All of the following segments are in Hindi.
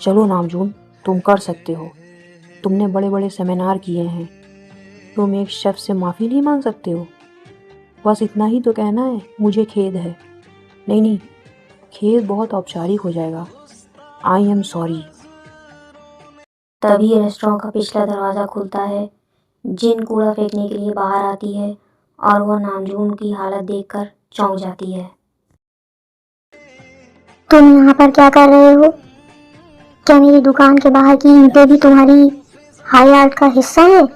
चलो नामजून, तुम कर सकते हो। तुमने बड़े बड़े सेमिनार किए हैं। तुम एक शेफ से माफ़ी नहीं मांग सकते हो? बस इतना ही तो कहना है, मुझे खेद है। नहीं नहीं, खेद बहुत औपचारिक हो जाएगा। I am sorry. तभी रेस्टोरेंट का पिछला दरवाज़ा खुलता है। जिन कूड़ा फेंकने के लिए बाहर आती है और वो नामजून की हालत देखकर चौंक जाती है। तुम यहाँ पर क्या कर रहे हो? क्या मेरी दुकान के बाहर की ईंटें भी तुम्हारी हाई आर्ट का हिस्सा है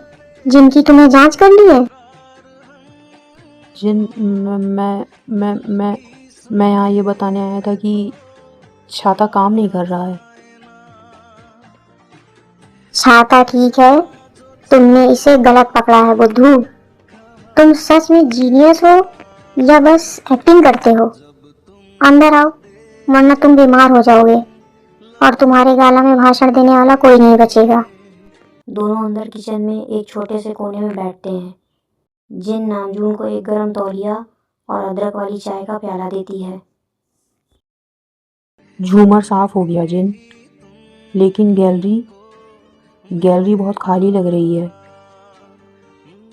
जिनकी तुम्हें जांच करनी है? जिन मैं यहाँ ये बताने आया था कि छाता काम नहीं कर रहा है। छाता ठीक है, तुमने इसे गलत पकड़ा है बुद्धू। तुम सच में जीनियस हो या बस एक्टिंग करते हो? अंदर आओ, वरना तुम बीमार हो जाओगे और तुम्हारे गाला में भाषण देने वाला कोई नहीं बचेगा। दोनों अंदर किचन में एक छोटे से कोने में बैठते हैं। जिन नामजून को एक गर्म तौलिया और अदरक वाली चाय का प्याला देती है। झूमर साफ हो गया जिन, लेकिन गैलरी बहुत खाली लग रही है।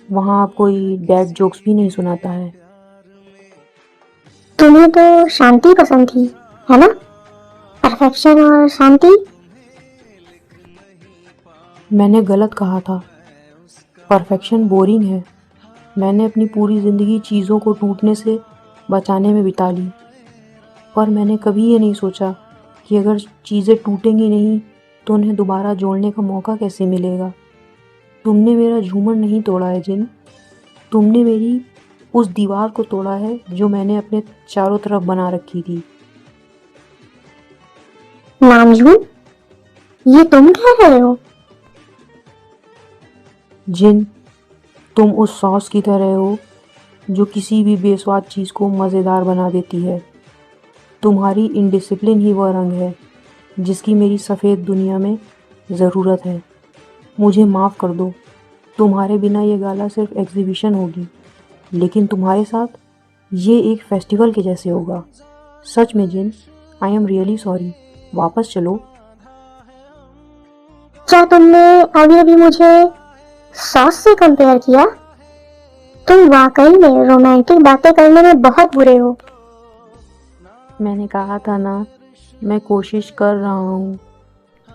वहाँ अब कोई डैड जोक्स भी नहीं सुनाता है। तुम्हें तो शांति पसंद थी, है ना? परफेक्शन और शांति। मैंने गलत कहा था। परफेक्शन बोरिंग है। मैंने अपनी पूरी ज़िंदगी चीज़ों को टूटने से बचाने में बिता ली, पर मैंने कभी ये नहीं सोचा कि अगर चीज़ें टूटेंगी नहीं तो उन्हें दोबारा जोड़ने का मौका कैसे मिलेगा। तुमने मेरा झूमर नहीं तोड़ा है जिन, तुमने मेरी उस दीवार को तोड़ा है जो मैंने अपने चारों तरफ बना रखी थी। नामजून, ये तुम कह रहे हो? जिन, तुम उस सॉस की तरह हो जो किसी भी बेस्वाद चीज़ को मज़ेदार बना देती है। तुम्हारी इनडिसिप्लिन ही वह रंग है जिसकी मेरी सफ़ेद दुनिया में ज़रूरत है। मुझे माफ़ कर दो। तुम्हारे बिना ये गाला सिर्फ एग्जीबिशन होगी, लेकिन तुम्हारे साथ ये एक फेस्टिवल के जैसे होगा। सच में जिन, आई एम रियली सॉरी। वापस चलो। क्या तुमने अभी अभी मुझे सॉस से कंपेयर किया? तुम वाकई में रोमांटिक बातें करने में बहुत बुरे हो। मैंने कहा था ना, मैं कोशिश कर रहा हूँ।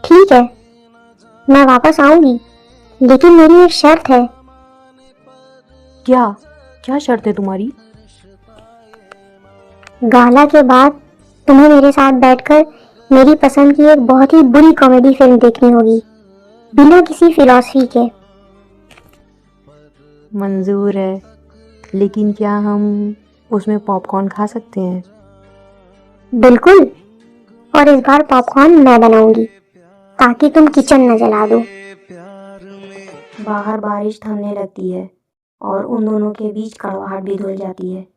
ठीक है, मैं वापस आऊंगी, लेकिन मेरी एक शर्त है। क्या क्या शर्त है तुम्हारी? गाला के बाद तुम्हें मेरे साथ बैठकर मेरी पसंद की एक बहुत ही बुरी कॉमेडी फिल्म देखनी होगी, बिना किसी फिलॉसफी के। मंजूर है, लेकिन क्या हम उसमें पॉपकॉर्न खा सकते हैं? बिल्कुल, और इस बार पॉपकॉर्न मैं बनाऊंगी ताकि तुम किचन न जला दो। बाहर बारिश थमने लगती है और उन दोनों के बीच कड़वाहट भी धुल जाती है।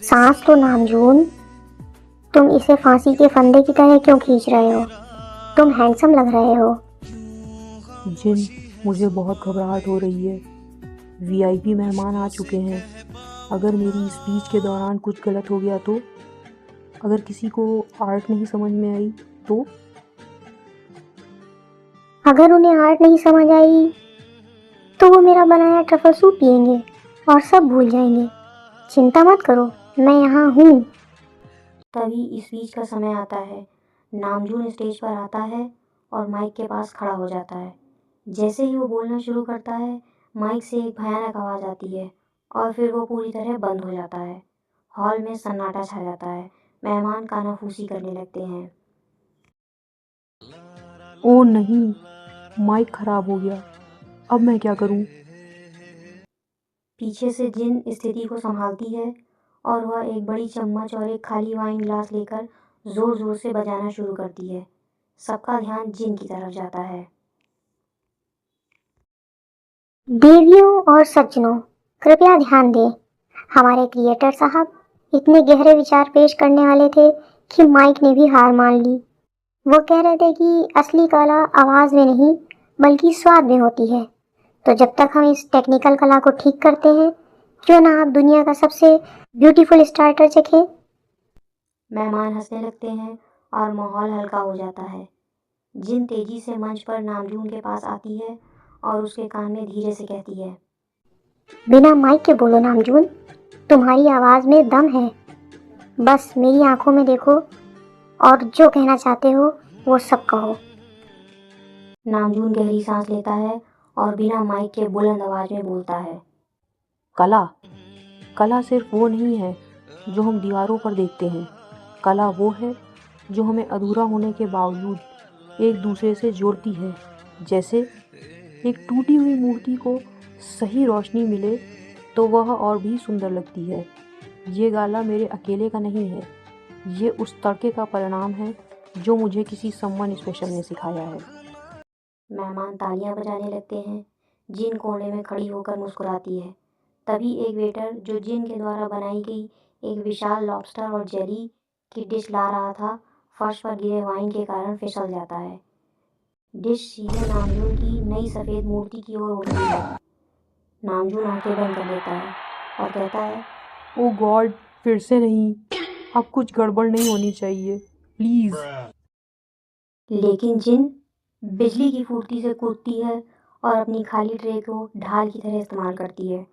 सांस तो नामजून, तुम इसे फांसी के फंदे की तरह क्यों खींच रहे हो? तुम हैंडसम लग रहे हो। जिन, मुझे बहुत घबराहट हो रही है। वीआईपी मेहमान आ चुके हैं। अगर मेरी स्पीच के दौरान कुछ गलत हो गया तो? अगर किसी को आर्ट नहीं समझ में आई तो? अगर उन्हें आर्ट नहीं समझ आई तो वो मेरा बनाया ट्रफल सूप पियेंगे और सब भूल जाएंगे। चिंता मत करो, मैं यहाँ हूँ। तभी स्पीच का समय आता है। नामजून स्टेज पर आता है और माइक के पास खड़ा हो जाता है। जैसे ही वो बोलना शुरू करता है, माइक से एक भयानक आवाज़ आती है और फिर वो पूरी तरह बंद हो जाता है। हॉल में सन्नाटा छा जाता है। मेहमान कानाफूसी करने लगते हैं। ओह नहीं, माइक खराब हो गया। अब मैं क्या करूं? पीछे से जिन स्थिति को संभालती है और वह एक बड़ी चम्मच और एक खाली वाइन ग्लास लेकर जोर जोर से बजाना शुरू करती है। सबका ध्यान जिन की तरफ जाता है। देवियों और सज्जनों, कृपया ध्यान दें। हमारे क्रिएटर साहब इतने गहरे विचार पेश करने वाले थे कि माइक ने भी हार मान ली। वो कह रहे थे कि असली कला आवाज़ में नहीं बल्कि स्वाद में होती है। तो जब तक हम इस टेक्निकल कला को ठीक करते हैं, क्यों ना आप दुनिया का सबसे ब्यूटीफुल स्टार्टर चखें। मेहमान हंसने लगते हैं और माहौल हल्का हो जाता है। जिन तेजी से मंच पर नामजून के पास आती है और उसके कान में धीरे से कहती है, बिना माइक के बोलो नामजून, तुम्हारी आवाज़ में दम है। बस मेरी आंखों में देखो और जो कहना चाहते हो वो सब कहो। नामजून गहरी सांस लेता है और बिना माइक के बुलंद आवाज में बोलता है, कला कला सिर्फ वो नहीं है जो हम दीवारों पर देखते हैं। कला वो है जो हमें अधूरा होने के बावजूद एक दूसरे से जोड़ती है। जैसे एक टूटी हुई मूर्ति को सही रोशनी मिले तो वह और भी सुंदर लगती है। ये गाला मेरे अकेले का नहीं है, ये उस तड़के का परिणाम है जो मुझे किसी समवन स्पेशल ने सिखाया है। मेहमान तालियां बजाने लगते हैं। जिन कोने में खड़ी होकर मुस्कुराती है। तभी एक वेटर जो जिन के द्वारा बनाई गई एक विशाल लॉबस्टर और जेली की डिश ला रहा था, फर्श पर गिरे वाइन के कारण फिसल जाता है। डिश सीधे नामजून की नई सफ़ेद मूर्ति की ओर उड़ती है। नामजून आंखें बंद कर लेता है और कहता है, ओ गॉड, फिर से नहीं। अब कुछ गड़बड़ नहीं होनी चाहिए, प्लीज़। लेकिन जिन बिजली की फुर्ती से कूदती है और अपनी खाली ट्रे को ढाल की तरह इस्तेमाल करती है।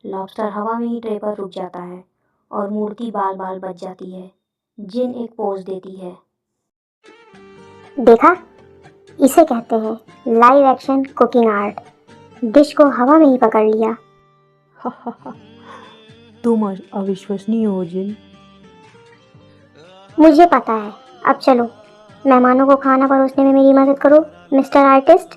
लॉबस्टर हवा में ही ट्रे पर रुक जाता है और मूर्ति बाल बाल बच जाती है। जिन एक पोज देती है। देखा, इसे कहते हैं live action cooking art. Dish को हवा में ही पकड़ लिया। तुम अविश्वसनीय हो जिन। मुझे पता है। अब चलो, मेहमानों को खाना परोसने में मेरी मदद करो मिस्टर आर्टिस्ट।